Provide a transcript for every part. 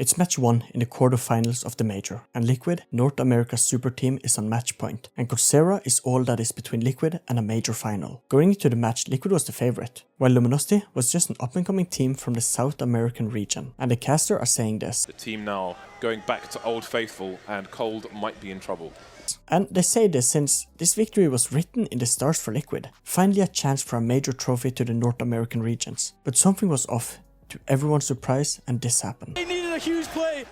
It's match 1 in the quarterfinals of the major, and Liquid, North America's super team, is on match point, and Coursera is all that is between Liquid and a major final. Going into the match, Liquid was the favorite, while Luminosity was just an up-and-coming team from the South American region, and the caster are saying this. The team now going back to Old Faithful, and Cold might be in trouble. And they say this since this victory was written in the stars for Liquid. Finally a chance for a major trophy to the North American regions. But something was off, to everyone's surprise, and this happened. They needed a huge play!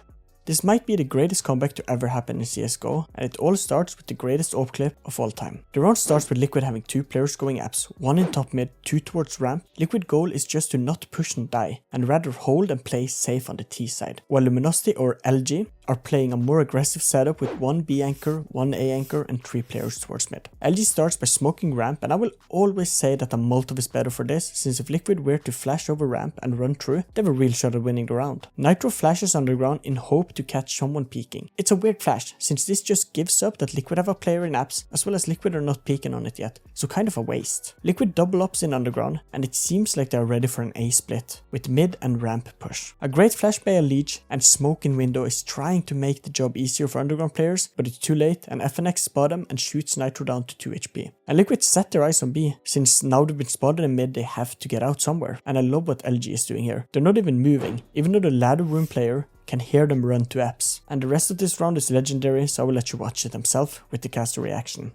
This might be the greatest comeback to ever happen in CSGO, and it all starts with the greatest AWP clip of all time. The round starts with Liquid having 2 players going apps, 1 in top mid, 2 towards ramp. Liquid goal is just to not push and die, and rather hold and play safe on the T side, while Luminosity or LG are playing a more aggressive setup with 1 B anchor, 1 A anchor and 3 players towards mid. LG starts by smoking ramp, and I will always say that a Molotov is better for this, since if Liquid were to flash over ramp and run through, they have a real shot at winning the round. Nitro flashes underground in hope to catch someone peeking. It's a weird flash, since this just gives up that Liquid have a player in apps, as well as Liquid are not peeking on it yet, so kind of a waste. Liquid double ups in underground, and it seems like they are ready for an A split, with mid and ramp push. A great flash by a leech, and smoke in window is trying to make the job easier for underground players, but it's too late, and FNX spot them and shoots Nitro down to 2 HP. And Liquid set their eyes on B, since now they've been spotted in mid, they have to get out somewhere, and I love what LG is doing here. They're not even moving, even though the ladder room player can hear them run to apps. And the rest of this round is legendary, so I will let you watch it himself with the caster reaction.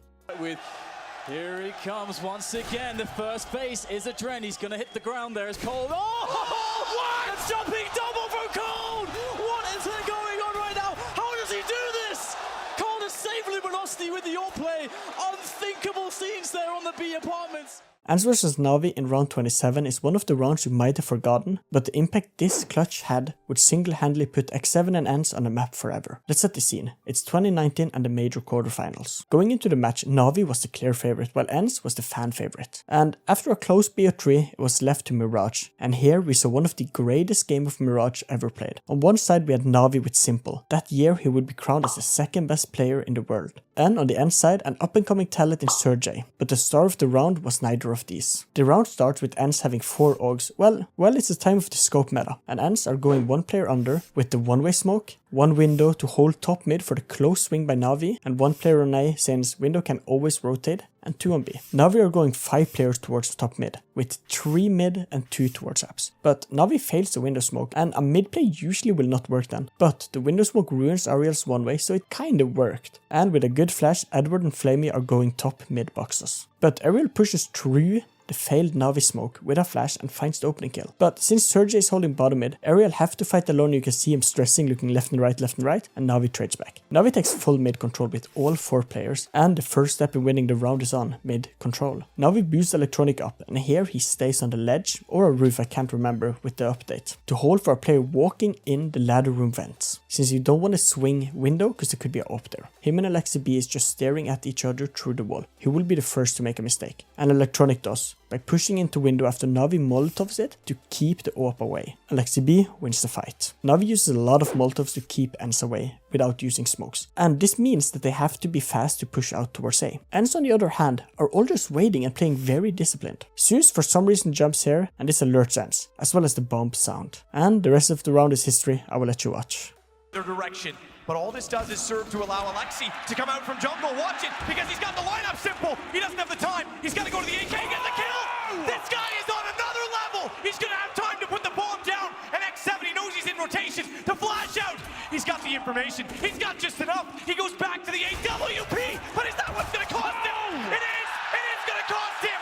Here he comes once again. The first base is a Dren. He's going to hit the ground there as Cold. Oh, what? A jumping double from Cold! What is going on right now? How does he do this? Cold has saved Luminosity with the AWP play. Unthinkable scenes there on the B apartments. ANS vs Navi in round 27 is one of the rounds you might have forgotten, but the impact this clutch had would single-handedly put X7 and ANS on the map forever. Let's set the scene. It's 2019 and the major quarterfinals. Going into the match, Navi was the clear favorite, while ANS was the fan favorite. And after a close BO3, it was left to Mirage. And here we saw one of the greatest game of Mirage ever played. On one side we had Navi with Simple. That year he would be crowned as the second best player in the world. And on the ANS side, an up-and-coming talent in Sergey. But the star of the round was neither of these. The round starts with ANS having 4 AUGs. Well, it's the time of the scope meta, and ANS are going 1 player under with the one-way smoke, 1 window to hold top mid for the close swing by Navi, and 1 player on A since window can always rotate, and 2 on B. Navi are going 5 players towards top mid, with 3 mid and 2 towards apps. But Navi fails the window smoke, and a mid play usually will not work then. But the window smoke ruins Ariel's one way, so it kinda worked. And with a good flash, Edward and Flamey are going top mid boxes. But Ariel pushes through the failed Navi smoke with a flash and finds the opening kill. But since Sergey is holding bottom mid, Ariel have to fight alone. You can see him stressing, looking left and right, and Navi trades back. Navi takes full mid control with all 4 players, and the first step in winning the round is on mid control. Navi boosts Electronic up, and here he stays on the ledge, or a roof, I can't remember with the update, to hold for a player walking in the ladder room vents, since you don't want to swing window because there could be a op there. Him and Alexi B is just staring at each other through the wall. He will be the first to make a mistake, and Electronic does, by pushing into window after Navi molotovs it to keep the AWP away. Alexi B wins the fight. Navi uses a lot of molotovs to keep ANS away without using smokes, and this means that they have to be fast to push out towards A. ANS on the other hand are all just waiting and playing very disciplined. Zeus for some reason jumps here, and this alerts ANS, as well as the bomb sound. And the rest of the round is history. I will let you watch. Their direction. But all this does is serve to allow Alexi to come out from jungle. Watch it, because he's got the lineup simple. He doesn't have the time. He's got to go to the AK and get the kill. This guy is on another level. He's going to have time to put the bomb down. And X7, he knows he's in rotation to flash out. He's got the information. He's got just enough. He goes back to the AWP. But is that what's going to cost him? It is. It is going to cost him.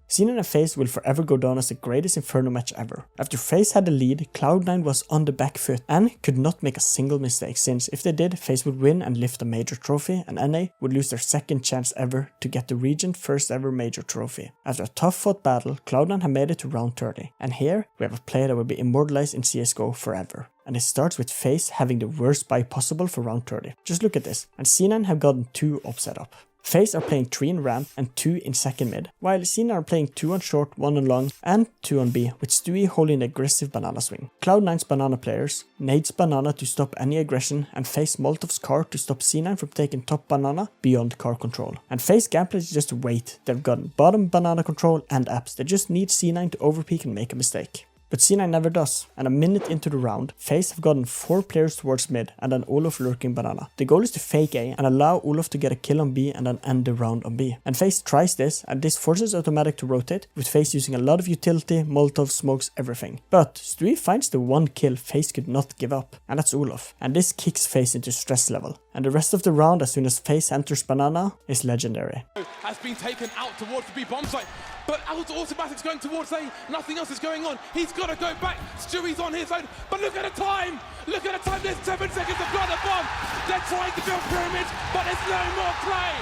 C9 and FaZe will forever go down as the greatest Inferno match ever. After FaZe had the lead, Cloud9 was on the back foot and could not make a single mistake, since if they did, FaZe would win and lift a major trophy, and NA would lose their second chance ever to get the region first ever major trophy. After a tough fought battle, Cloud9 had made it to round 30, and here we have a player that will be immortalized in CSGO forever. And it starts with FaZe having the worst buy possible for round 30. Just look at this, and C9 have gotten 2 op setup. FaZe are playing 3 in ramp and 2 in second mid, while C9 are playing 2 on short, 1 on long, and 2 on B, with Stewie holding the aggressive banana swing. Cloud9's banana players nades banana to stop any aggression, and FaZe Molotov's car to stop C9 from taking top banana beyond car control. And FaZe gameplay is just wait. They've gotten bottom banana control and apps. They just need C9 to overpeak and make a mistake. But C9 never does, and a minute into the round, FaZe have gotten 4 players towards mid and then Olaf lurking banana. The goal is to fake A and allow Olaf to get a kill on B and then end the round on B. And FaZe tries this, and this forces Automatic to rotate, with FaZe using a lot of utility, Molotov, smokes, everything. But Stewie finds the one kill FaZe could not give up, and that's Olaf. And this kicks FaZe into stress level. And the rest of the round, as soon as FaZe enters banana, is legendary. Has been taken out towards the B bomb site, but Automatic's going towards A, nothing else is going on. He's got to go back, Stewie's on his own, but look at the time! Look at the time, there's 7 seconds to plant the bomb! They're trying to build pyramids, but there's no more play!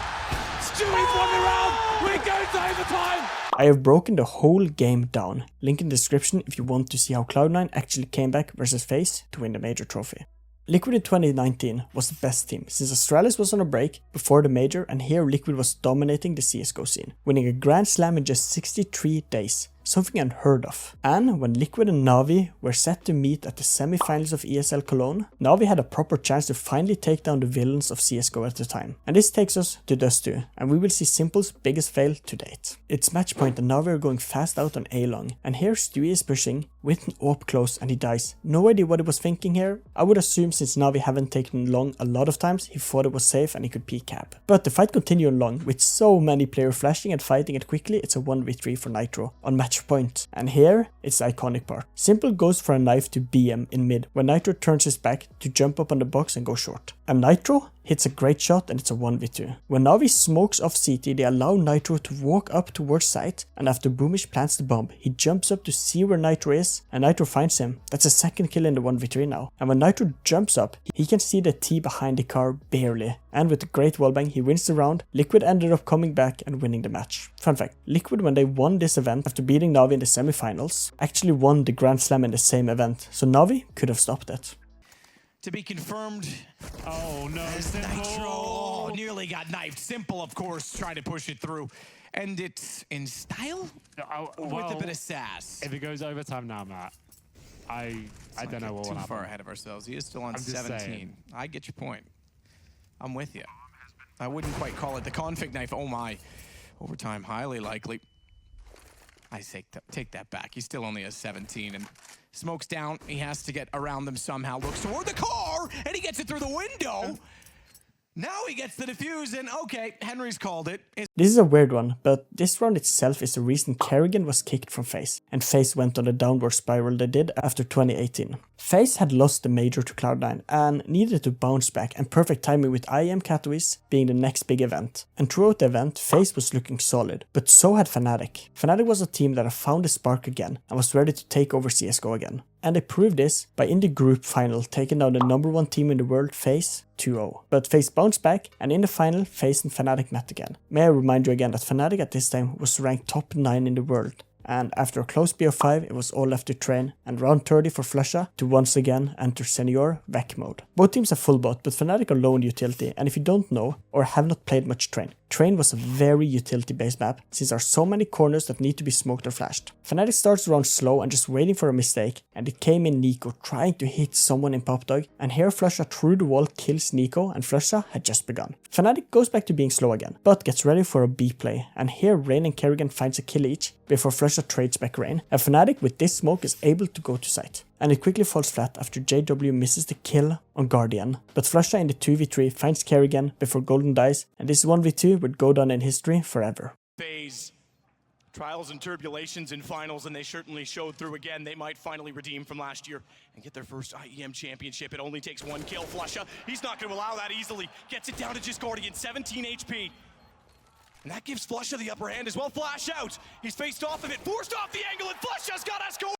Stewie's won the round, we're going to overtime! I have broken the whole game down. Link in the description if you want to see how Cloud9 actually came back versus FaZe to win the major trophy. Liquid in 2019 was the best team, since Astralis was on a break before the major, and here Liquid was dominating the CSGO scene, winning a Grand Slam in just 63 days. Something unheard of. And when Liquid and Navi were set to meet at the semi-finals of ESL Cologne, Navi had a proper chance to finally take down the villains of CSGO at the time. And this takes us to Dust 2, and we will see Simple's biggest fail to date. It's match point and Navi are going fast out on A long, and here Stewie is pushing, with an AWP close, and he dies. No idea what he was thinking here. I would assume since Navi haven't taken long a lot of times, he thought it was safe and he could peek cap. But the fight continued on long, with so many players flashing and fighting it quickly. It's a 1v3 for Nitro on match point. And here, it's the iconic part. Simple goes for a knife to BM in mid, when Nitro turns his back to jump up on the box and go short. And Nitro hits a great shot, and it's a 1v2. When Navi smokes off CT, they allow Nitro to walk up towards site, and after Boomish plants the bomb, he jumps up to see where Nitro is, and Nitro finds him. That's a second kill in the 1v3 now. And when Nitro jumps up, he can see the T behind the car barely. And with a great wallbang, he wins the round. Liquid ended up coming back and winning the match. Fun fact, Liquid, when they won this event after beating Navi in the semifinals, actually won the Grand Slam in the same event, so Navi could have stopped it. To be confirmed. Oh no, As Nitro, oh, nearly got knifed. Simple, of course, trying to push it through. And it's in style? With a bit of sass. If it goes overtime now, Matt, I don't know what will Too happen. far ahead of ourselves. He is still on I'm just 17. saying. I get your point. I'm with you. I wouldn't quite call it the config knife. Oh my. Overtime, highly likely. I take that back. He's still only a 17, and smokes down. He has to get around them somehow. Looks toward the car, and he gets it through the window. Now he gets the defuse, and okay, Henry's called it. This is a weird one, but this round itself is the reason Kerrigan was kicked from FaZe, and FaZe went on the downward spiral they did after 2018. FaZe had lost the major to Cloud9 and needed to bounce back, and perfect timing with IEM Katowice being the next big event. And throughout the event, FaZe was looking solid, but so had Fnatic. Fnatic was a team that had found the spark again and was ready to take over CSGO again. And they proved this by in the group final taking down the #1 team in the world, FaZe, 2-0. But FaZe bounced back, and in the final, FaZe and Fnatic met again. May I remind you again that Fnatic at this time was ranked top 9 in the world. And after a close BO5, it was all left to train, and round 30 for Flusha to once again enter Senior VEC mode. Both teams are full bot, but Fnatic are low in utility, and if you don't know or have not played much Train was a very utility-based map, since there are so many corners that need to be smoked or flashed. Fnatic starts the round slow and just waiting for a mistake, and it came in Nico trying to hit someone in Popdog, and here Flusha through the wall kills Nico, and Flusha had just begun. Fnatic goes back to being slow again, but gets ready for a B play, and here Rain and Kerrigan finds a kill each, before Flusha trades back Rain, and Fnatic with this smoke is able to go to site. And it quickly falls flat after JW misses the kill on Guardian, but Flusha in the 2v3 finds Kerrigan before Golden dies, and this 1v2 would go down in history forever. FaZe, trials and turbulations in finals, and they certainly showed through again. They might finally redeem from last year and get their first IEM championship. It only takes one kill. Flusha, he's not going to allow that easily. Gets it down to just Guardian, 17 HP. And that gives Flusha the upper hand as well. Flash out. He's faced off of it, forced off the angle, and Flusha's got us going.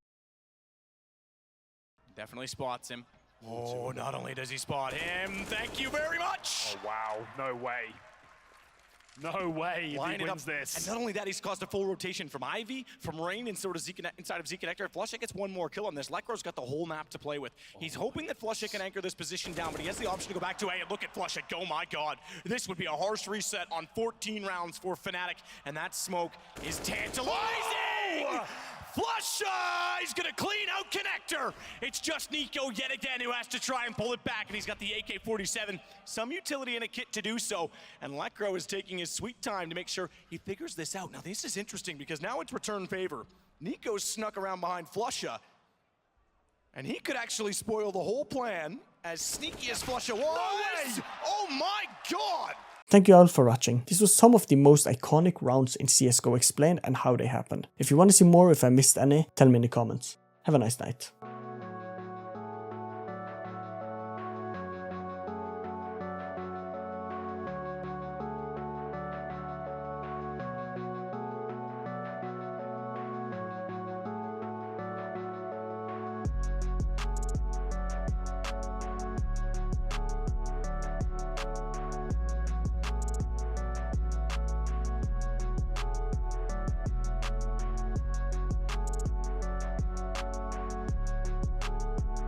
Definitely spots him. Oh, not only does he spot him, thank you very much. Oh wow, no way. No way Line he it wins up. this. And not only that, he's caused a full rotation from Ivy, from Rain, and sort of inside of Zeke and Hector. Flusha gets one more kill on this. Lekro's got the whole map to play with. He's hoping that Flusha can anchor this position down, but he has the option to go back to A, and look at Flusha. Oh my god. This would be a harsh reset on 14 rounds for Fnatic, and that smoke is tantalizing! Flusha! He's gonna clean out Connector. It's just Nico yet again who has to try and pull it back, and he's got the AK-47, some utility in a kit to do so, and Lekro is taking his sweet time to make sure he figures this out. Now this is interesting because now it's return favor. Nico's snuck around behind Flusha, And he could actually spoil the whole plan as sneaky as Flusha was. Oh my god! Thank you all for watching. This was some of the most iconic rounds in CSGO explained and how they happened. If you want to see more, if I missed any, tell me in the comments. Have a nice night.